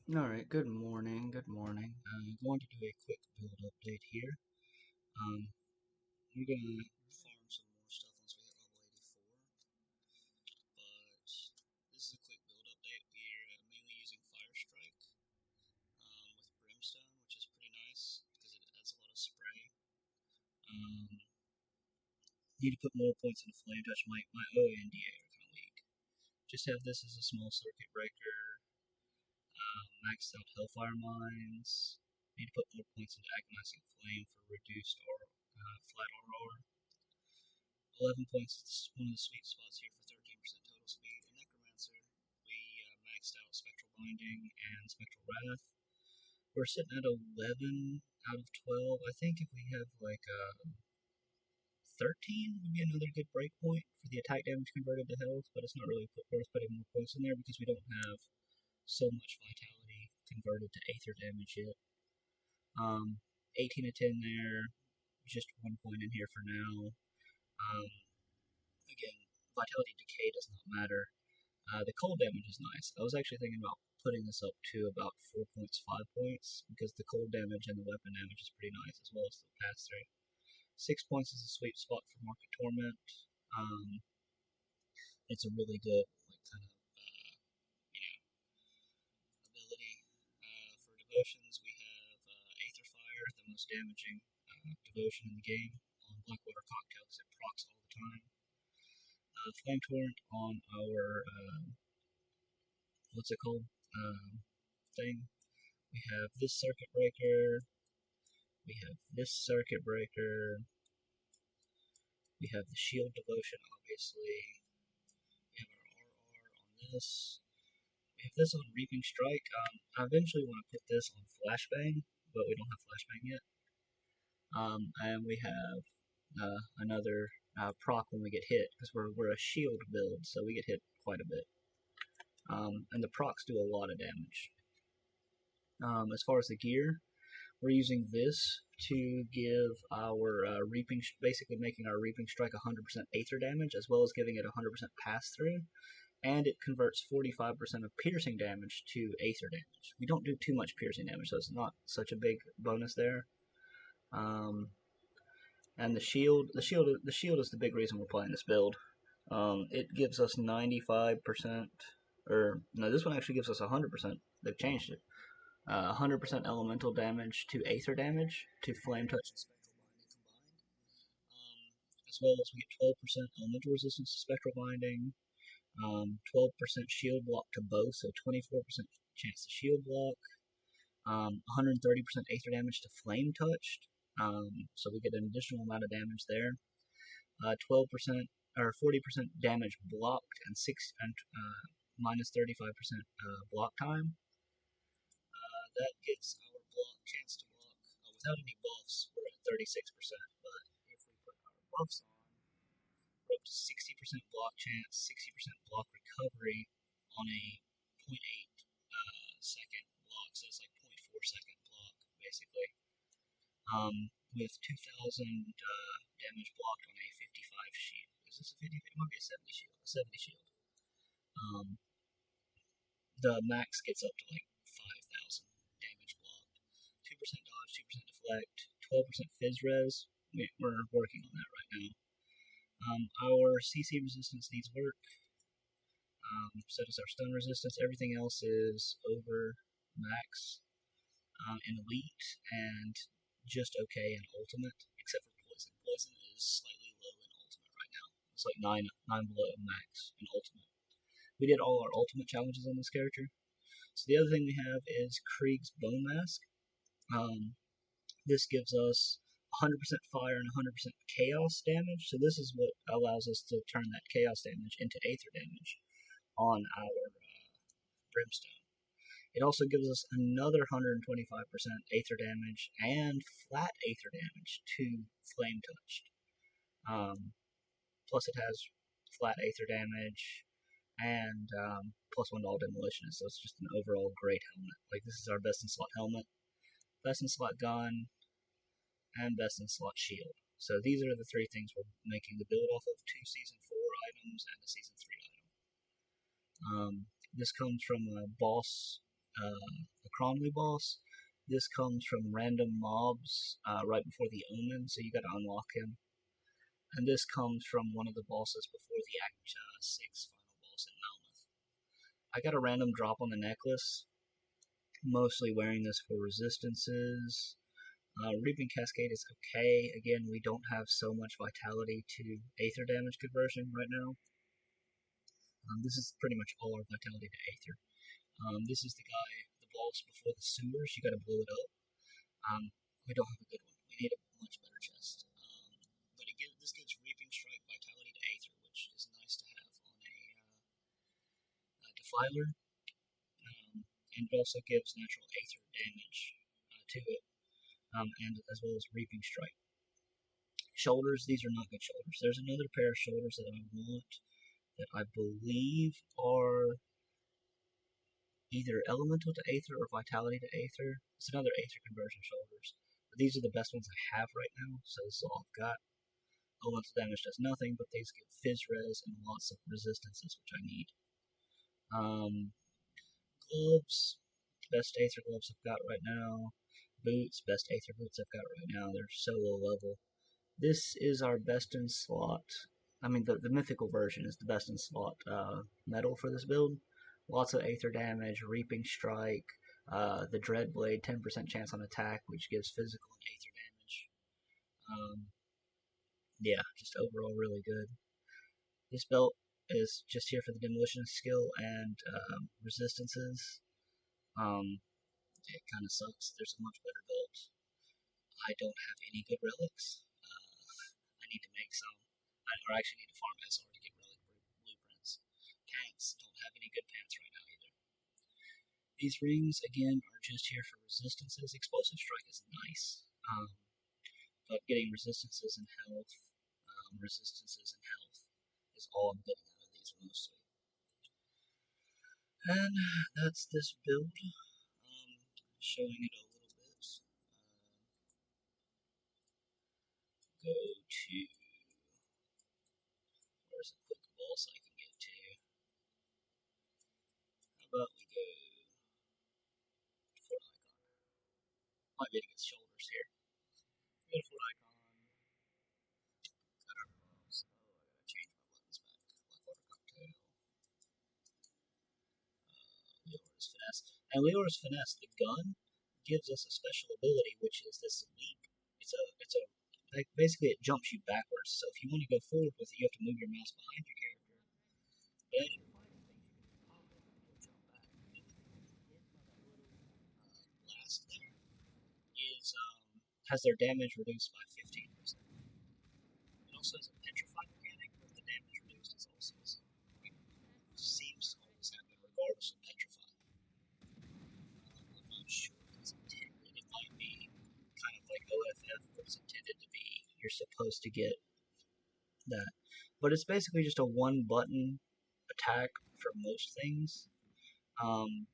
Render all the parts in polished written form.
Alright, good morning, good morning. I'm going to do a quick build update here. We're gonna farm some more stuff once we hit level 84, but this is a quick build update. We're mainly using Fire Strike with Brimstone, which is pretty nice because it adds a lot of spray. Need to put more points into Flame Touch. My OA and DA are kind of weak. Just have this as a small circuit breaker. Maxed out Hellfire Mines. Need to put more points into Agonizing Flame for reduced or flat aura. 11 points is one of the sweet spots here for 13% total speed. And Necromancer, we maxed out Spectral Binding and Spectral Wrath. We're sitting at 11 out of 12. I think if we have like 13 would be another good breakpoint for the attack damage converted to health, but it's not really worth putting more points in there because we don't have so much vitality converted to aether damage yet. 18 to 10 there, just 1 point in here for now. Again, vitality decay does not matter. The cold damage is nice. I was actually thinking about putting this up to about 4 points, 5 points, because the cold damage and the weapon damage is pretty nice, as well as the pass through. 6 points is a sweet spot for Market Torment. It's a really good, like, kind of, ability. For devotions, we have Aether Fire, the most damaging devotion in the game, on Blackwater Cocktail because it procs all the time. Flame Torrent on our, what's it called, thing. We have this circuit breaker, we have this circuit breaker, we have the shield devotion, obviously, we have our RR on this, we have this on Reaping Strike. I eventually want to put this on Flashbang, but we don't have Flashbang yet. And we have another proc when we get hit, because we're a shield build, so we get hit quite a bit. And the procs do a lot of damage. As far as the gear, we're using this to give our reaping, basically making our reaping strike 100% aether damage, as well as giving it 100% pass through, and it converts 45% of piercing damage to aether damage. We don't do too much piercing damage, so it's not such a big bonus there. And the shield is the big reason we're playing this build. It gives us 95%, or no, this one actually gives us 100%. They've changed it. 100% elemental damage to aether damage to flame touch and spectral binding combined, as well as we get 12% elemental resistance to spectral binding, 12% shield block to both, so 24% chance to shield block, 130% aether damage to flame touched, so we get an additional amount of damage there. 12% or 40% damage blocked and minus 35% block time. That gets our chance to block without any buffs. We're at 36%, but if we put our buffs on, we're up to 60% block chance, 60% block recovery on a 0.8 second block. So it's like 0.4 second block, basically. With 2,000 damage blocked on a 55 shield. Is this a 50? It might be a 70 shield. A 70 shield. The max gets up to like 5,000 damage blocked. 2% dodge, 2% deflect, 12% fizz res. We're working on that right now. Our CC resistance needs work. So does our stun resistance. Everything else is over max in elite and just okay in ultimate, except for poison. Poison is slightly low in ultimate right now. It's like 9 below max in ultimate. We did all our ultimate challenges on this character. So the other thing we have is Krieg's Bone Mask. This gives us 100% fire and 100% chaos damage. So this is what allows us to turn that chaos damage into aether damage on our Brimstone. It also gives us another 125% aether damage and flat aether damage to flame touched. Plus it has flat aether damage and plus 1 to all demolitionists, so it's just an overall great helmet. Like, this is our best in slot helmet, best in slot gun, and best in slot shield. So these are the 3 things we're making the build off of: 2 Season 4 items and a Season 3 item. This comes from a boss, a Cronley boss. This comes from random mobs right before the Omen, so you gotta unlock him. And this comes from one of the bosses before the Act 6 final boss in Malmoth. I got a random drop on the necklace, mostly wearing this for resistances. Reaping Cascade is okay. Again, we don't have so much vitality to aether damage conversion right now. This is pretty much all our vitality to aether. This is the guy, the boss before the sewers. You gotta blow it up. We don't have a good one. We need a much better chest. But this gives Reaping Strike vitality to aether, which is nice to have on a Defiler. And it also gives natural aether damage to it, and as well as Reaping Strike. Shoulders, these are not good shoulders. There's another pair of shoulders that I want that I believe are either elemental to aether or vitality to aether. It's another aether conversion shoulders. But these are the best ones I have right now, so this is all I've got. Elemental damage does nothing, but these give fizz res and lots of resistances, which I need. Gloves, best aether gloves I've got right now. Boots, best aether boots I've got right now. They're so low level. This is our best in slot. I mean, the mythical version is the best in slot metal for this build. Lots of aether damage, Reaping Strike, the Dread Blade, 10% chance on attack, which gives physical and aether damage. Yeah, just overall really good. This belt is just here for the demolition skill and resistances. It kind of sucks. There's a much better belt. I don't have any good relics. I need to make some. Or actually need to farm SR to get relic blueprints. Pants, don't have any good pants right now either. These rings, again, are just here for resistances. Explosive Strike is nice, but getting resistances and health is all I'm getting out of these mostly. And that's this build. Showing it a little bit. Go to, where's a quick boss I can get to? How about we go to Fort Icon? Might be able to get shoulders here. Go to Fort Icon. Got our gloves. Oh, I gotta change my buttons back. Blackwater Cocktail. Leor's Finesse. And Leor's Finesse, the gun, gives us a special ability, which is this leap. Like basically it jumps you backwards. So if you want to go forward with it, you have to move your mouse behind your character. But as you're fighting things, you can pop up and you'll jump back. Anything that's hit by that little blast there has their damage reduced by 15%. It also has a petrify mechanic, but the damage reduced is also seems to always happen regardless of petrify. I'm not sure if it's intended. It might be kind of like OFF, but it's intended to be you're supposed to get that. But it's basically just a one button attack for most things. Anytime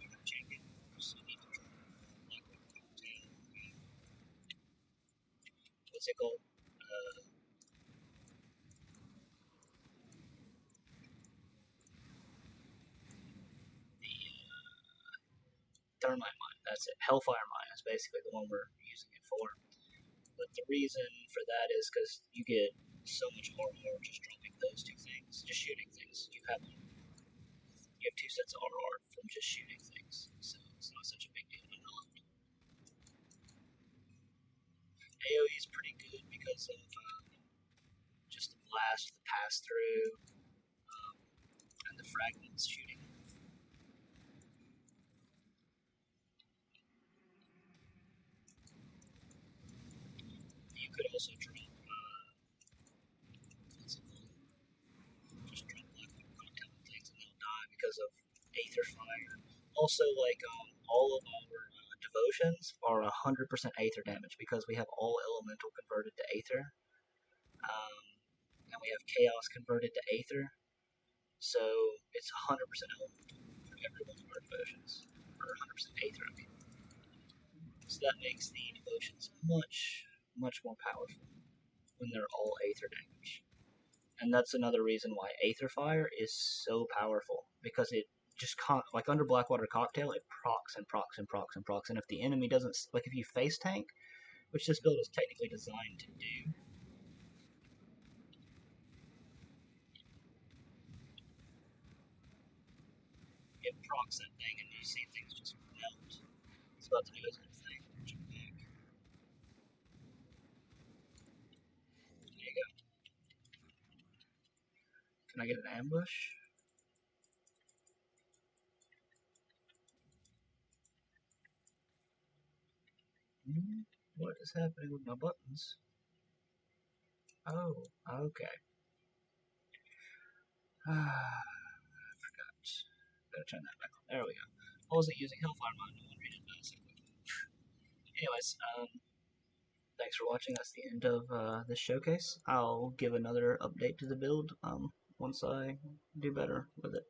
you have champion wars, you need to try Blackwater Cocktail. What's it called? The Thermite Mine. That's it. Hellfire Mine is basically the one we're using it for. But the reason for that is because you get so much RR just dropping those two things, just shooting things. You have 2 sets of RR from just shooting things, so it's not such a big deal to not. AoE is pretty good because of just the blast, the pass through, and the fragments shooting. You could also drop, what's it called? Just drop Blackwater Cocktail and things and they'll die because of Aether Fire. Also, like, all of our devotions are 100% Aether damage because we have all elemental converted to Aether. And we have chaos converted to aether, so it's 100% elemental for every one of our devotions, or 100% aether, I mean. So that makes the devotions much more powerful when they're all aether damage. And that's another reason why Aether Fire is so powerful, because it just like under Blackwater Cocktail, it procs and procs and procs and procs. And if the enemy doesn't, like if you face tank, which this build is technically designed to do, it procs that thing, and you see things just melt. It's about to do his own thing. Jump back. There you go. Can I get an ambush? What is happening with my buttons? Oh, okay. I forgot. Gotta turn that back on. There we go. I wasn't using Hellfire mode. No wonder you didn't notice it. Anyways, thanks for watching. That's the end of this showcase. I'll give another update to the build once I do better with it.